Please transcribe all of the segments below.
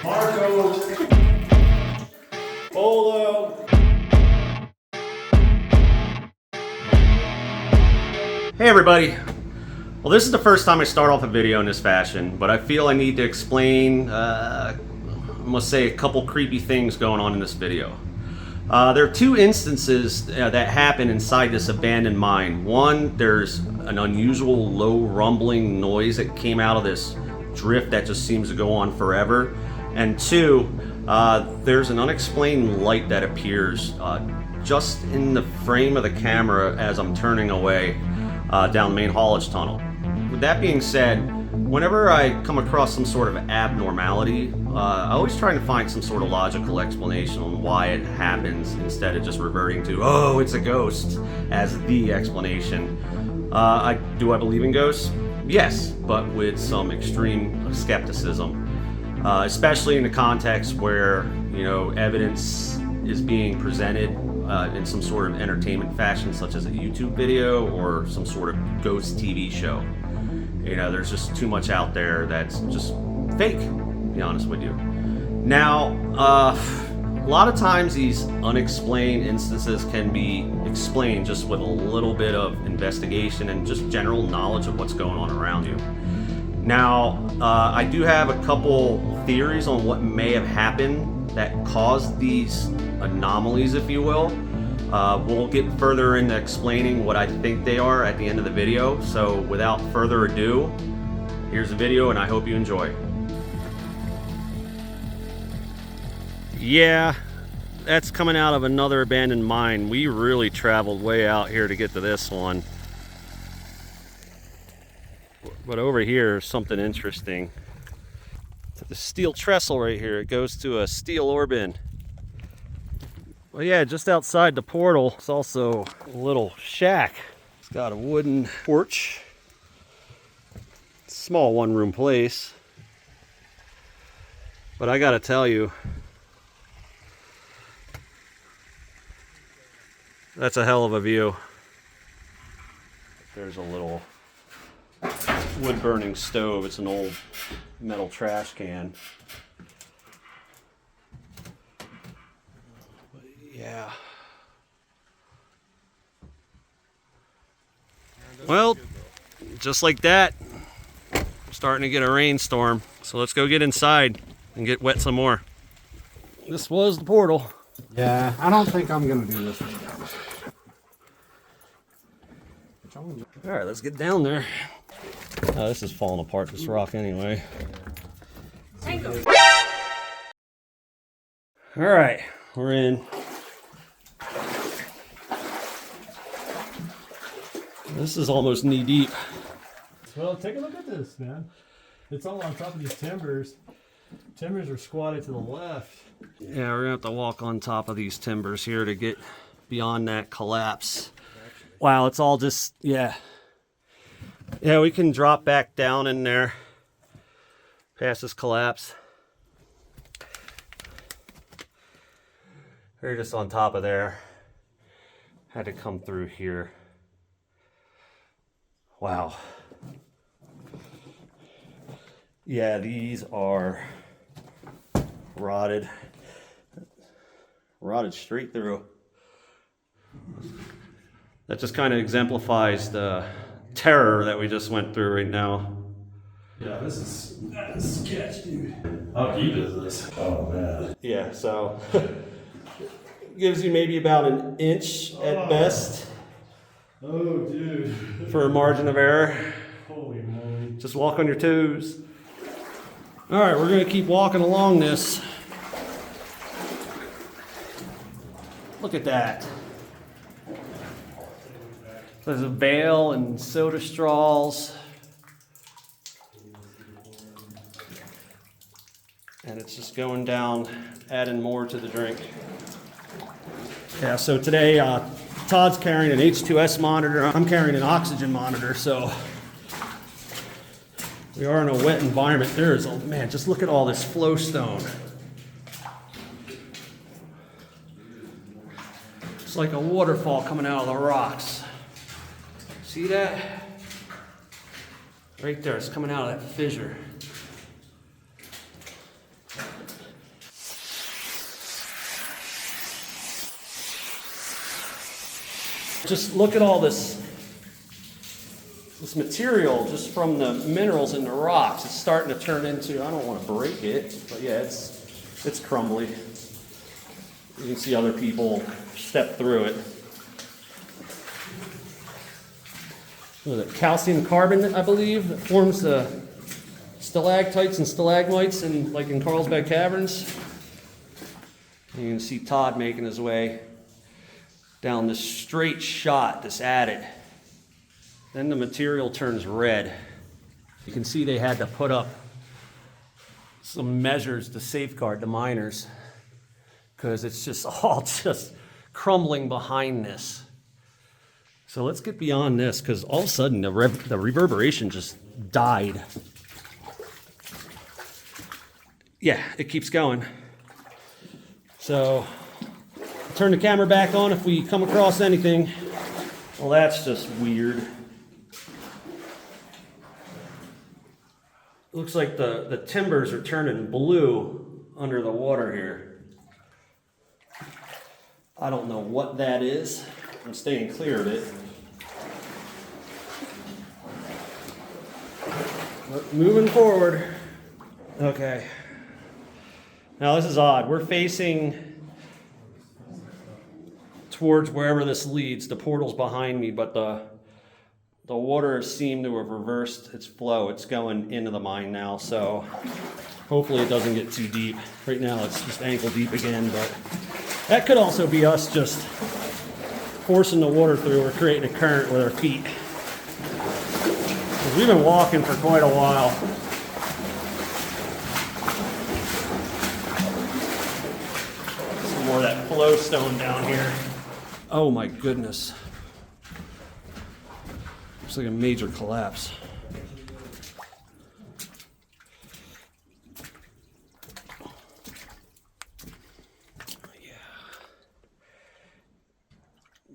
Marco. Polo. Hey everybody. Well, this is the first time I start off a video in this fashion, but I feel I need to explain, I must say, a couple creepy things going on in this video. There are two instances that happen inside this abandoned mine. One, there's an unusual low rumbling noise that came out of this drift that just seems to go on forever. And two, there's an unexplained light that appears just in the frame of the camera as I'm turning away down the main haulage tunnel. With that being said, whenever I come across some sort of abnormality, I always try to find some sort of logical explanation on why it happens instead of just reverting to, oh, it's a ghost, as the explanation. Do I believe in ghosts? Yes, but with some extreme skepticism, especially in the context where, you know, evidence is being presented in some sort of entertainment fashion, such as a YouTube video or some sort of ghost TV show. You know, there's just too much out there that's just fake, to be honest with you. Now, a lot of times these unexplained instances can be explained just with a little bit of investigation and just general knowledge of what's going on around you. Now, I do have a couple theories on what may have happened that caused these anomalies, if you will. We'll get further into explaining what I think they are at the end of the video. So without further ado, here's the video and I hope you enjoy. Yeah, that's coming out of another abandoned mine. We really traveled way out here to get to this one. But over here is something interesting. The steel trestle right here, it goes to a steel ore bin. Well, yeah, just outside the portal, it's also a little shack. It's got a wooden porch, small one-room place. But I gotta tell you, that's a hell of a view. There's a little wood-burning stove. It's an old metal trash can. Yeah. Well, just like that, I'm starting to get a rainstorm. So let's go get inside and get wet some more. This was the portal. Yeah, I don't think I'm gonna do this. All right, let's get down there. Oh, this is falling apart, this rock anyway. All right, we're in. This is almost knee deep. Well, take a look at this, man. It's all on top of these timbers. Timbers are squatted to the left. Yeah, we're gonna have to walk on top of these timbers here to get beyond that collapse. Wow, it's all just, yeah. Yeah, we can drop back down in there past this collapse. We're just on top of there. Had to come through here. Wow. Yeah, these are rotted straight through. That just kind of exemplifies the terror that we just went through right now. Yeah, this is sketch, dude. How deep is this? Oh, man. Yeah, so gives you maybe about an inch at best. Oh, dude. For a margin of error. Holy moly. Just walk on your toes. All right, we're gonna keep walking along this. Look at that. There's a bale and soda straws. And it's just going down, adding more to the drink. Yeah, so today Todd's carrying an H2S monitor. I'm carrying an oxygen monitor, so we are in a wet environment. There's, oh man, just look at all this flowstone. It's like a waterfall coming out of the rocks. See that? Right there, it's coming out of that fissure. Just look at all this material just from the minerals in the rocks. It's starting to turn into, I don't want to break it, but yeah, it's crumbly. You can see other people step through it. What is it? Calcium carbonate, I believe, that forms the stalactites and stalagmites in Carlsbad Caverns. And you can see Todd making his way down this straight shot, this adit. Then the material turns red. You can see they had to put up some measures to safeguard the miners because it's just all just crumbling behind this. So let's get beyond this because all of a sudden the reverberation just died. Yeah, it keeps going. So turn the camera back on if we come across anything. Well, that's just weird. Looks like the timbers are turning blue under the water here. I don't know what that is. I'm staying clear of it. But moving forward. Okay. Now this is odd. We're facing towards wherever this leads. The portal's behind me, but the water seemed to have reversed its flow. It's going into the mine now, so hopefully it doesn't get too deep. Right now it's just ankle deep again, but that could also be us just forcing the water through or creating a current with our feet. 'Cause we've been walking for quite a while. Some more of that flow stone down here. Oh my goodness. Looks like a major collapse. Yeah.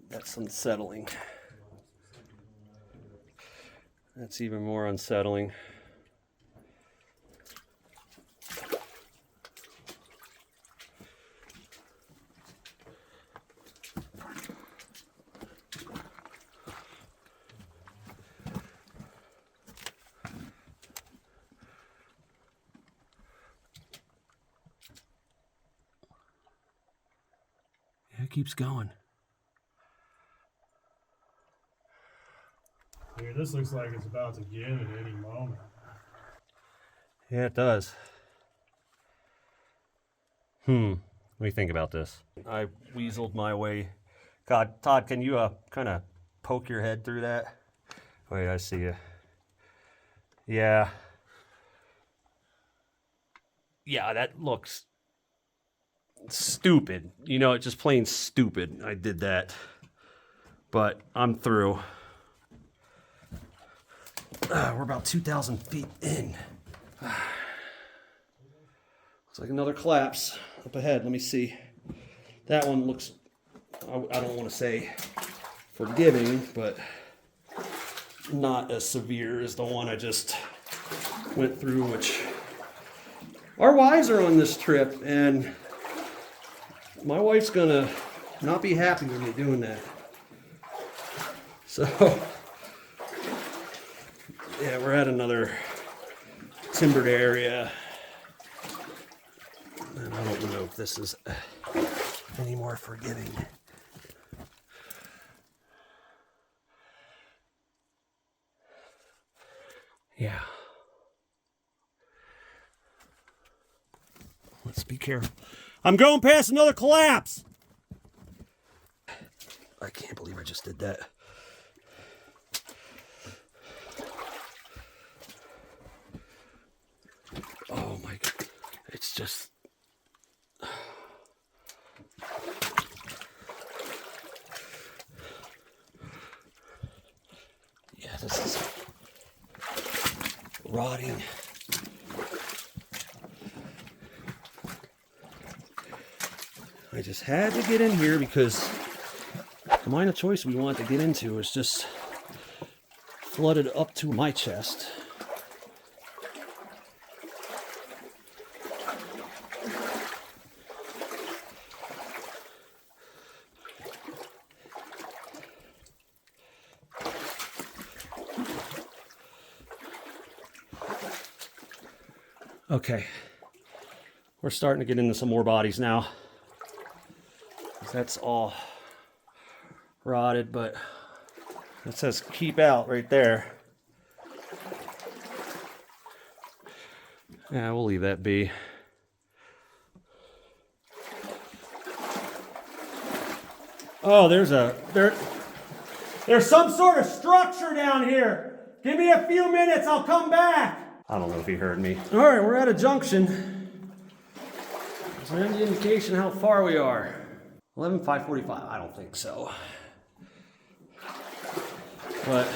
That's unsettling. That's even more unsettling. It keeps going. Dude, this looks like it's about to give at any moment. Yeah, it does. Let me think about this. I weaseled my way. God, Todd, can you kind of poke your head through that? Wait, I see you. Yeah. Yeah, that looks stupid. You know, it's just plain stupid. I did that. But I'm through. We're about 2,000 feet in. Looks like another collapse up ahead. Let me see. That one looks, I don't want to say forgiving, but not as severe as the one I just went through, which our wives are on this trip, and my wife's gonna not be happy with me doing that. So, yeah, we're at another timbered area. And I don't know if this is any more forgiving. Yeah. Let's be careful. I'm going past another collapse. I can't believe I just did that. Oh my God. It's just... Yeah, this is rotting. I just had to get in here because the mine of choice we want to get into is just flooded up to my chest. Okay, we're starting to get into some more bodies now. That's all rotted, but it says keep out right there. Yeah, we'll leave that be. Oh, there's some sort of structure down here. Give me a few minutes, I'll come back. I don't know if he heard me. All right, we're at a junction. Is there any indication how far we are? 11:5:45, I don't think so. But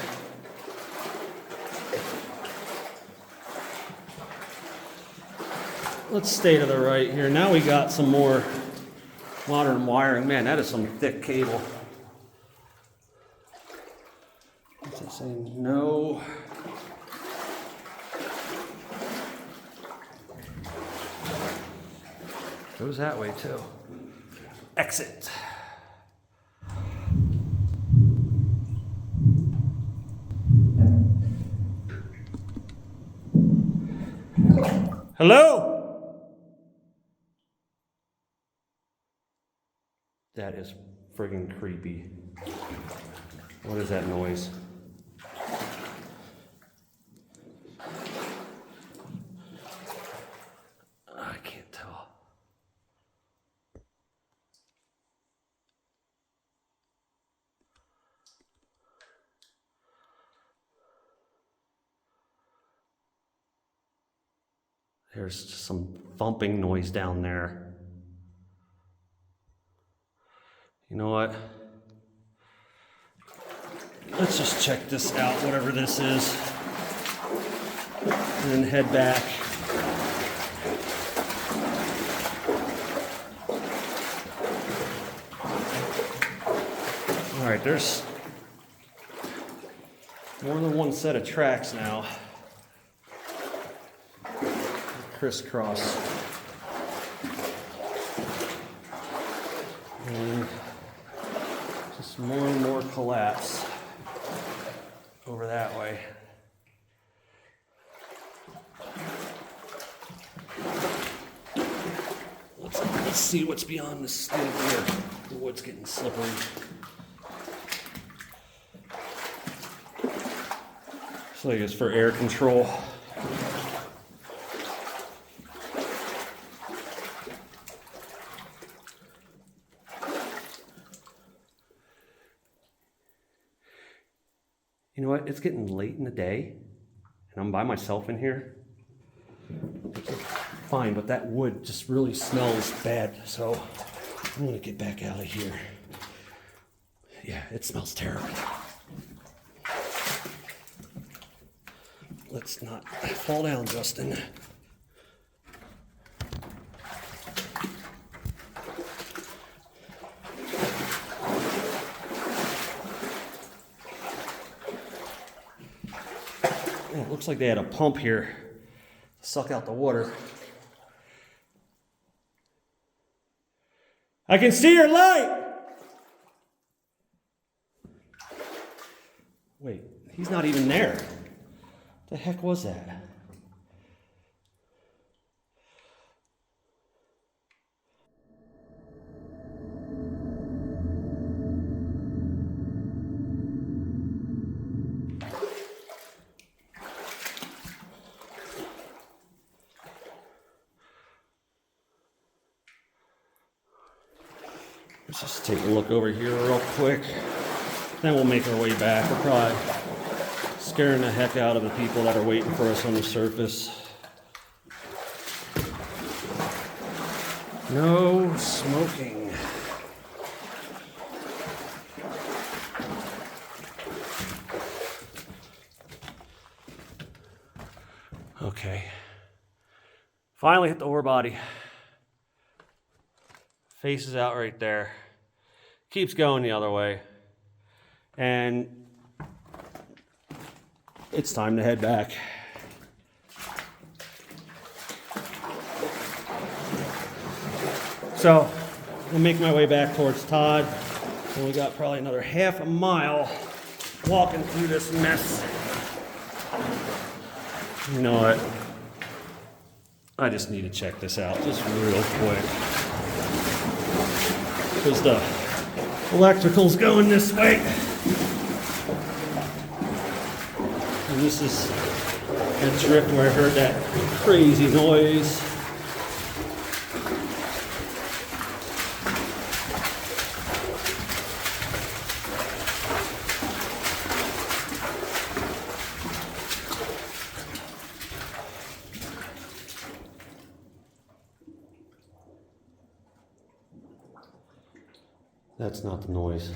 let's stay to the right here. Now we got some more modern wiring. Man, that is some thick cable. What's it saying? No. Goes that way too. Exit. Hello? That is friggin' creepy. What is that noise? I can't tell. There's just some thumping noise down there. You know what? Let's just check this out, whatever this is, and then head back. All right, there's more than one set of tracks now. Crisscross. And just more and more collapse over that way. Let's see what's beyond this steel here. The wood's getting slippery. So I guess for air control. You know what? It's getting late in the day, and I'm by myself in here. Fine, but that wood just really smells bad, so I'm gonna get back out of here. Yeah, it smells terrible. Let's not fall down, Justin. Yeah, it looks like they had a pump here to suck out the water. I can see your light! Wait, he's not even there. The heck was that? Let's just take a look over here real quick. Then we'll make our way back. We're probably scaring the heck out of the people that are waiting for us on the surface. No smoking. Okay. Finally hit the ore body. Faces out right there. Keeps going the other way. And it's time to head back. So I'll make my way back towards Todd. And we got probably another half a mile walking through this mess. You know what? I just need to check this out just real quick. Because the electrical's going this way. And this is that drift where I heard that crazy noise. That's not the noise.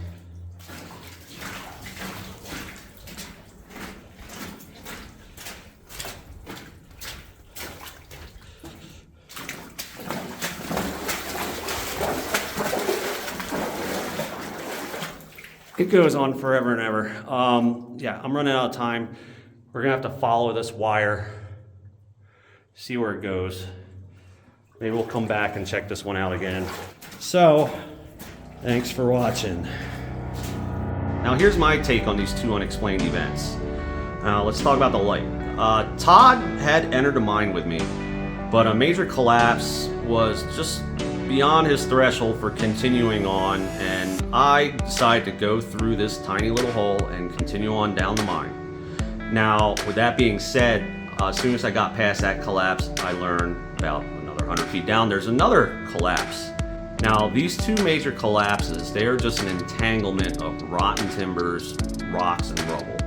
It goes on forever and ever. Yeah, I'm running out of time. We're gonna have to follow this wire, see where it goes. Maybe we'll come back and check this one out again. So, thanks for watching. Now here's my take on these two unexplained events. Now let's talk about the light. Todd had entered a mine with me, but a major collapse was just beyond his threshold for continuing on, and I decided to go through this tiny little hole and continue on down the mine. Now, with that being said, as soon as I got past that collapse, I learned about another 100 feet down, there's another collapse. Now, these two major collapses, they are just an entanglement of rotten timbers, rocks, and rubble.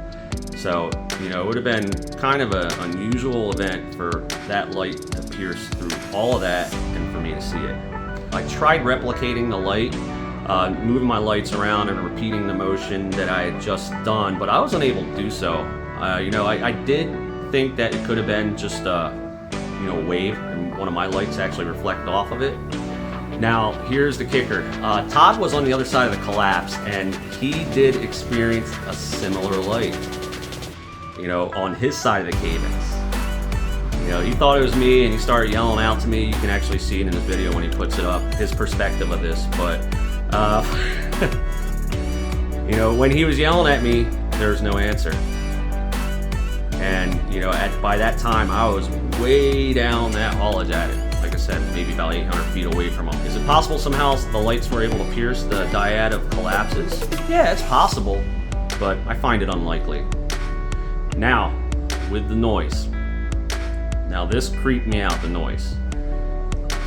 So, you know, it would have been kind of an unusual event for that light to pierce through all of that and for me to see it. I tried replicating the light, moving my lights around and repeating the motion that I had just done, but I was unable to do so. You know, I did think that it could have been just a, you know, wave, and one of my lights actually reflected off of it. Now, here's the kicker. Todd was on the other side of the collapse, and he did experience a similar light, you know, on his side of the cave-ins. You know, he thought it was me, and he started yelling out to me. You can actually see it in his video when he puts it up, his perspective of this. But, you know, when he was yelling at me, there was no answer. And, you know, by that time, I was way down that haulage adit. Like I said, maybe about 800 feet away from him. Is it possible somehow the lights were able to pierce the dyad of collapses? Yeah, it's possible, but I find it unlikely. Now, with the noise. Now this creeped me out, the noise.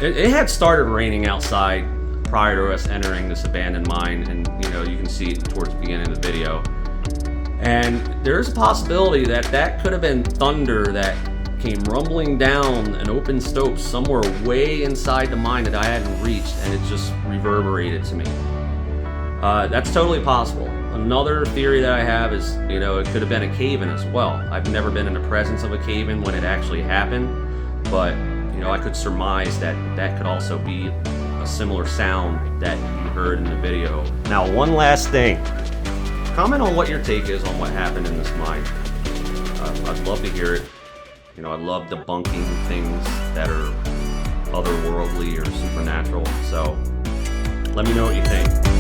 It had started raining outside prior to us entering this abandoned mine, and you know, you can see it towards the beginning of the video. And there's a possibility that that could have been thunder that came rumbling down an open stope somewhere way inside the mine that I hadn't reached, and it just reverberated to me. That's totally possible. Another theory that I have is, you know, it could have been a cave-in as well. I've never been in the presence of a cave-in when it actually happened, but, you know, I could surmise that that could also be a similar sound that you heard in the video. Now, one last thing. Comment on what your take is on what happened in this mine. I'd love to hear it. You know, I love debunking things that are otherworldly or supernatural, so let me know what you think.